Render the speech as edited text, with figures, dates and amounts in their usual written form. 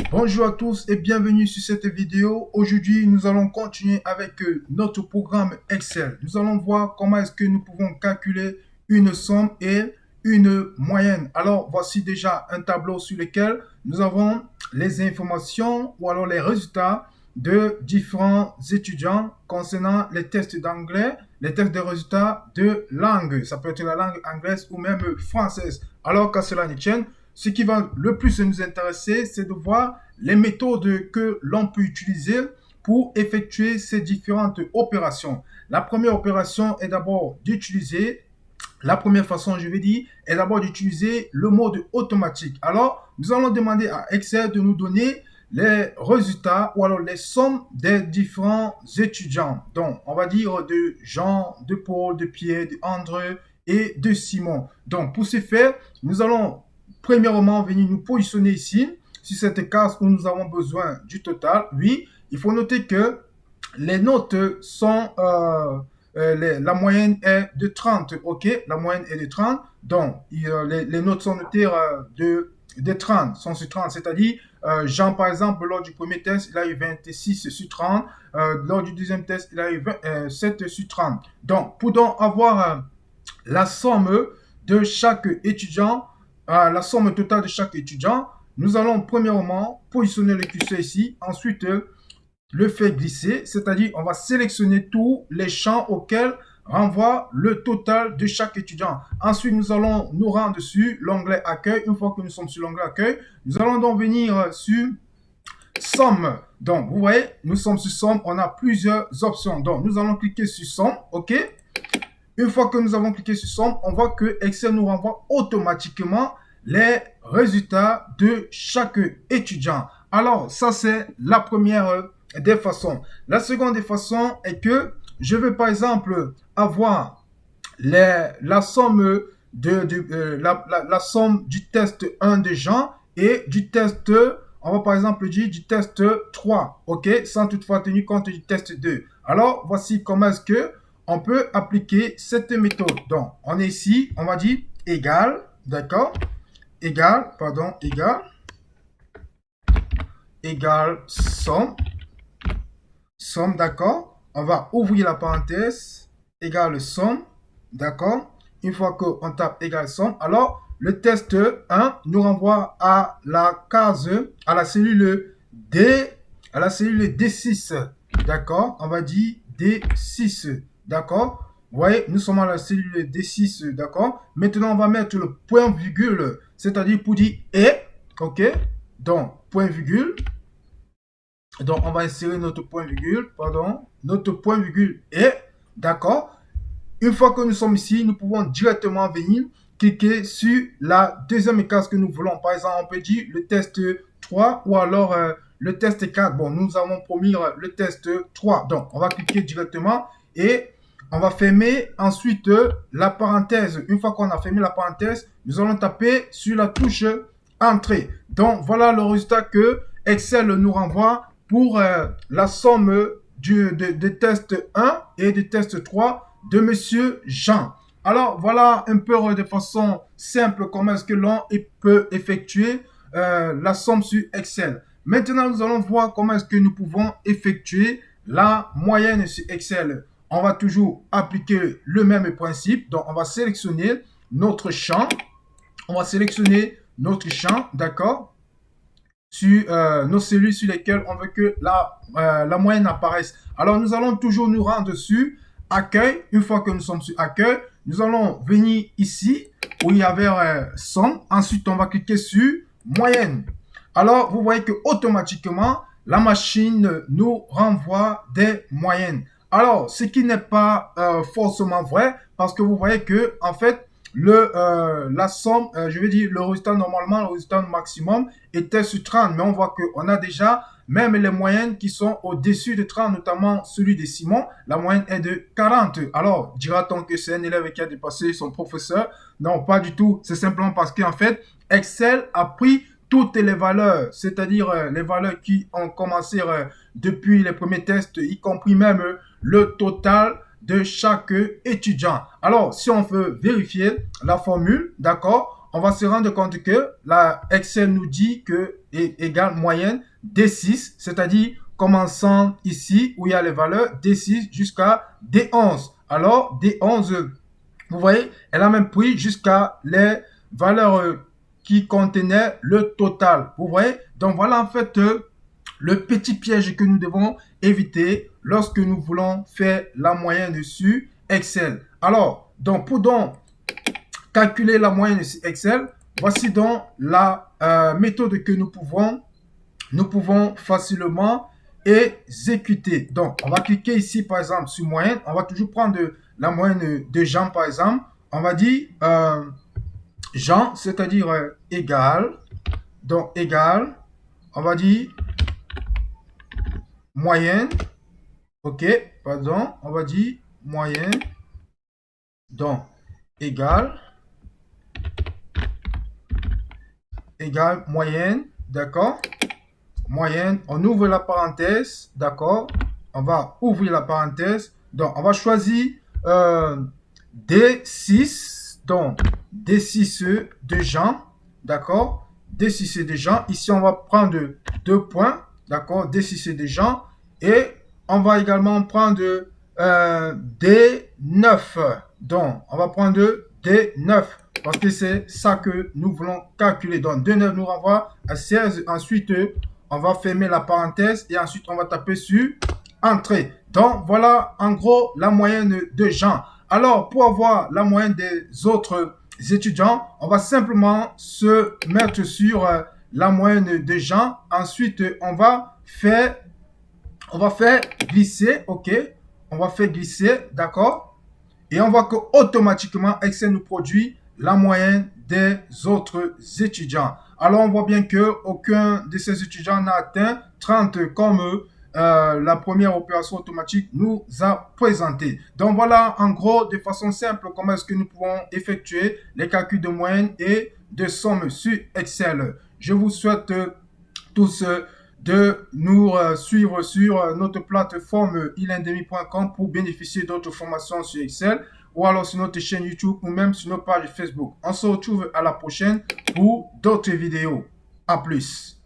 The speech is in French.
Bonjour à tous et bienvenue sur cette vidéo. Aujourd'hui, nous allons continuer avec notre programme Excel. Nous allons voir comment est-ce que nous pouvons calculer une somme et une moyenne. Alors, voici déjà un tableau sur lequel nous avons les informations ou alors les résultats de différents étudiants concernant les tests d'anglais, les tests de résultats de langue. Ça peut être la langue anglaise ou même française. Alors qu'à cela ne tienne, ce qui va le plus nous intéresser, c'est de voir les méthodes que l'on peut utiliser pour effectuer ces différentes opérations. La première opération est d'abord d'utiliser, la première façon, je vais dire, est d'abord d'utiliser le mode automatique. Alors, nous allons demander à Excel de nous donner les résultats ou alors les sommes des différents étudiants. Donc, on va dire de Jean, de Paul, de Pierre, de André et de Simon. Donc, pour ce faire, nous allons premièrement venir nous positionner ici, sur cette case où nous avons besoin du total. Oui, il faut noter que les notes sont, la moyenne est de 30, ok? La moyenne est de 30, donc les notes sont notées de 30, sont sur 30, c'est-à-dire Jean, par exemple, lors du premier test, il a eu 26 sur 30, lors du deuxième test, il a eu 27 sur 30. Donc, pour donc avoir la somme de chaque étudiant, la somme totale de chaque étudiant, nous allons premièrement positionner le curseur ici, ensuite le faire glisser, c'est-à-dire on va sélectionner tous les champs auxquels renvoie le total de chaque étudiant. Ensuite, nous allons nous rendre sur l'onglet accueil. Une fois que nous sommes sur l'onglet accueil, nous allons donc venir sur somme. Donc, vous voyez, nous sommes sur somme, on a plusieurs options. Donc, nous allons cliquer sur somme, ok? Une fois que nous avons cliqué sur somme, on voit que Excel nous renvoie automatiquement les résultats de chaque étudiant. Alors, ça, c'est la première des façons. La seconde des façons est que je veux, par exemple, avoir la somme la somme du test 1 de Jean et du test, on va par exemple dire du test 3, ok, sans toutefois tenir compte du test 2. Alors, voici comment est-ce que on peut appliquer cette méthode. Donc, on est ici, on va dire égal, d'accord, égal, somme, d'accord. On va ouvrir la parenthèse, égal somme, d'accord. Une fois qu'on tape égal somme, alors le test 1 nous renvoie à la case, à la cellule D6, d'accord. On va dire D6, d'accord. Vous voyez, nous sommes à la cellule D6, d'accord. Maintenant, on va mettre le point virgule, c'est-à-dire pour dire et, ok. Donc, point virgule. Donc, on va insérer notre point virgule, et, d'accord. Une fois que nous sommes ici, nous pouvons directement venir cliquer sur la deuxième case que nous voulons. Par exemple, on peut dire le test 3 ou alors le test 4. Bon, nous avons promis le test 3. Donc, on va cliquer directement et on va fermer ensuite la parenthèse. Une fois qu'on a fermé la parenthèse, nous allons taper sur la touche Entrée. Donc, voilà le résultat que Excel nous renvoie pour la somme de test 1 et de test 3 de Monsieur Jean. Alors, voilà un peu de façon simple comment est-ce que l'on peut effectuer la somme sur Excel. Maintenant, nous allons voir comment est-ce que nous pouvons effectuer la moyenne sur Excel. On va toujours appliquer le même principe. Donc, on va sélectionner notre champ. D'accord, sur nos cellules sur lesquelles on veut que la moyenne apparaisse. Alors, nous allons toujours nous rendre sur accueil. Une fois que nous sommes sur accueil, nous allons venir ici où il y avait somme. Ensuite, on va cliquer sur moyenne. Alors, vous voyez que automatiquement, la machine nous renvoie des moyennes. Alors, ce qui n'est pas forcément vrai parce que vous voyez que, en fait, la somme, je veux dire, le résultat normalement, le résultat maximum était sur 30, mais on voit qu'on a déjà même les moyennes qui sont au-dessus de 30, notamment celui de Simon, la moyenne est de 40. Alors, dira-t-on que c'est un élève qui a dépassé son professeur? Non, pas du tout. C'est simplement parce qu'en fait, Excel a pris toutes les valeurs, c'est-à-dire les valeurs qui ont commencé depuis les premiers tests, y compris même le total de chaque étudiant. Alors, si on veut vérifier la formule, d'accord, on va se rendre compte que la Excel nous dit que est égale moyenne D6, c'est-à-dire commençant ici où il y a les valeurs D6 jusqu'à D11. Alors, D11, vous voyez, elle a même pris jusqu'à les valeurs qui contenaient le total. Vous voyez, donc voilà en fait le petit piège que nous devons éviter lorsque nous voulons faire la moyenne sur Excel. Alors, donc pour calculer la moyenne sur Excel, voici donc la méthode que nous pouvons facilement exécuter. Donc, on va cliquer ici, par exemple, sur moyenne. On va toujours prendre la moyenne de Jean, par exemple. On va dire Jean, c'est-à-dire égal. Donc, égal. On va dire moyenne. OK, pardon. On va dire moyenne. Donc, égal. Égal moyenne. D'accord. Moyenne, on ouvre la parenthèse, d'accord? On va ouvrir la parenthèse. Donc, on va choisir D6. Donc, D6 de Jean, d'accord? D6 de Jean. Ici, on va prendre 2 points, d'accord? D6 de Jean. Et on va également prendre D9. Donc, on va prendre D9 parce que c'est ça que nous voulons calculer. Donc, D9 nous renvoie à 16. Ensuite, on va fermer la parenthèse et ensuite on va taper sur Entrée. Donc voilà en gros la moyenne de Jean. Alors pour avoir la moyenne des autres étudiants, on va simplement se mettre sur la moyenne de Jean. Ensuite on va faire glisser, ok. On va faire glisser, d'accord. Et on voit que automatiquement Excel nous produit la moyenne des autres étudiants. Alors, on voit bien que aucun de ces étudiants n'a atteint 30 comme la première opération automatique nous a présenté. Donc, voilà en gros de façon simple comment est-ce que nous pouvons effectuer les calculs de moyenne et de somme sur Excel. Je vous souhaite tous de nous suivre sur notre plateforme ilindemi.com pour bénéficier d'autres formations sur Excel ou alors sur notre chaîne YouTube ou même sur nos pages Facebook. On se retrouve à la prochaine pour d'autres vidéos. À plus.